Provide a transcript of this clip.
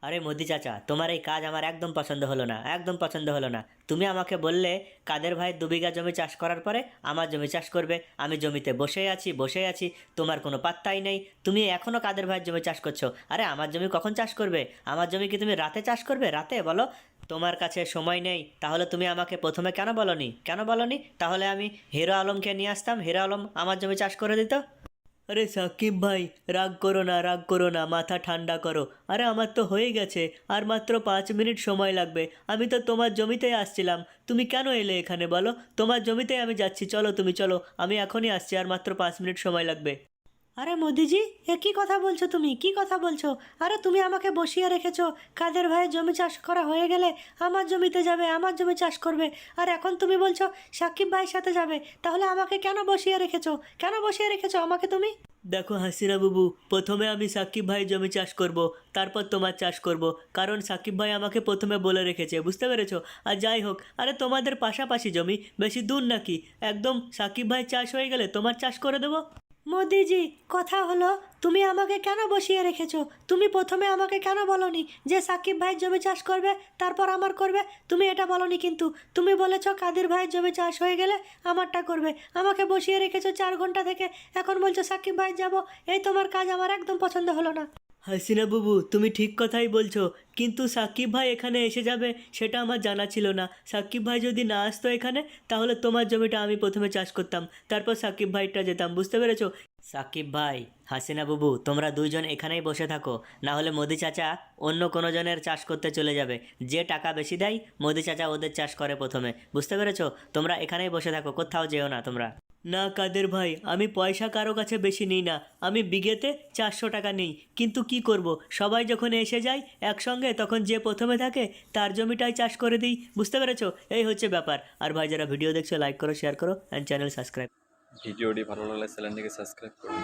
আরে মোদি চাচা, তোমার এই কাজ আমার একদম পছন্দ হলো না, একদম পছন্দ হলো না। তুমি আমাকে বললে কাদের ভাই 2 বিঘা জমি চাষ করার পরে আমার জমি চাষ করবে। আমি জমিতে বসে আছি বসে আছি, তোমার কোনো পাত্তাই নেই। তুমি এখনও কাদের ভাইয়ের জমি চাষ করছো। আরে আমার জমি কখন চাষ করবে? আমার জমি কি তুমি রাতে চাষ করবে? রাতে বলো। তোমার কাছে সময় নেই, তাহলে তুমি আমাকে প্রথমে কেন বলনি? কেন বলনি? তাহলে আমি হিরো আলমকে নিয়ে আসতাম, হিরো আলম আমার জমি চাষ করে দিত। আরে সাকিব ভাই, রাগ করো না, রাগ করো না, মাথা ঠান্ডা করো। আরে আমার তো হয়ে গেছে, আর মাত্র 5 মিনিট সময় লাগবে। আমি তো তোমার জমিতেই আসছিলাম। তুমি কেন এলে এখানে বলো? তোমার জমিতেই আমি যাচ্ছি, চলো তুমি চলো, আমি এখনই আসছি, আর মাত্র 5 মিনিট সময় লাগবে। আরে মোদিজি, এ কি কথা বলছো? তুমি কি কথা বলছো? আরে তুমি আমাকে বসিয়ে রেখেছো। কাদের ভাইয়ের জমি চাষ করা হয়ে গেলে আমার জমিতে যাবে, আমার জমি চাষ করবে। আর এখন তুমি বলছো সাকিব ভাইয়ের সাথে যাবে। তাহলে আমাকে কেন বসিয়ে রেখেছো? কেন বসিয়ে রেখেছো আমাকে তুমি? দেখো হাসিনা বাবু, প্রথমে আমি সাকিব ভাই জমি চাষ করব, তারপর তোমার চাষ করব। কারণ সাকিব ভাই আমাকে প্রথমে বলে রেখেছে, বুঝতে পেরেছো? আর যাই হোক, আরে তোমাদের পাশাপাশি জমি, বেশি দূর নাকি? একদম সাকিব ভাই চাষ হয়ে গেলে তোমার চাষ করে দেবো। মোদিজি, কথা হলো, তুমি আমাকে কেন বসিয়ে রেখেছো? তুমি প্রথমে আমাকে কেন বলনি যে সাকিব ভাই জমি চাষ করবে, তারপর আমার করবে? তুমি এটা বলনি কিন্তু। তুমি বলেছো কাদের ভাইয়ের জমি চাষ হয়ে গেলে আমারটা করবে। আমাকে বসিয়ে রেখেছো 4 ঘন্টা থেকে, এখন বলছো সাকিব ভাই যাব। এই তোমার কাজ আমার একদম পছন্দ হলো না। হাসিনা বাবু, তুমি ঠিক কথাই বলছো, কিন্তু সাকিব ভাই এখানে এসে যাবে সেটা আমার জানা ছিল না। সাকিব ভাই যদি না আসতো এখানে, তাহলে তোমার জমিটা আমি প্রথমে চাষ করতাম, তারপর সাকিব ভাইটা যেতাম, বুঝতে পেরেছো? সাকিব ভাই, হাসিনা বাবু, তোমরা দুইজন এখানেই বসে থাকো, না হলে মোদি চাচা অন্য কোনো জনের চাষ করতে চলে যাবে। যে টাকা বেশি দেয় মোদি চাচা ওদের চাষ করে প্রথমে, বুঝতে পেরেছো? তোমরা এখানেই বসে থাকো, কোথাও যেও না তোমরা। না কাদের ভাই, আমি পয়সা কারো কাছে বেশি নিই না। আমি বিঘেতে 400 টাকা নিই। কিন্তু কি করব, সবাই যখন এসে যায় একসঙ্গে, তখন যে প্রথমে থাকে তার জমিটাই চাষ করে দিই, বুঝতে পেরেছো? এই হচ্ছে ব্যাপার। আর ভাই, যারা ভিডিও দেখছো লাইক করো, শেয়ার করো, অ্যান্ড চ্যানেল সাবস্ক্রাইব। ভিডিওটি ভালো লাগলে চ্যানেলটিকে সাবস্ক্রাইব করুন।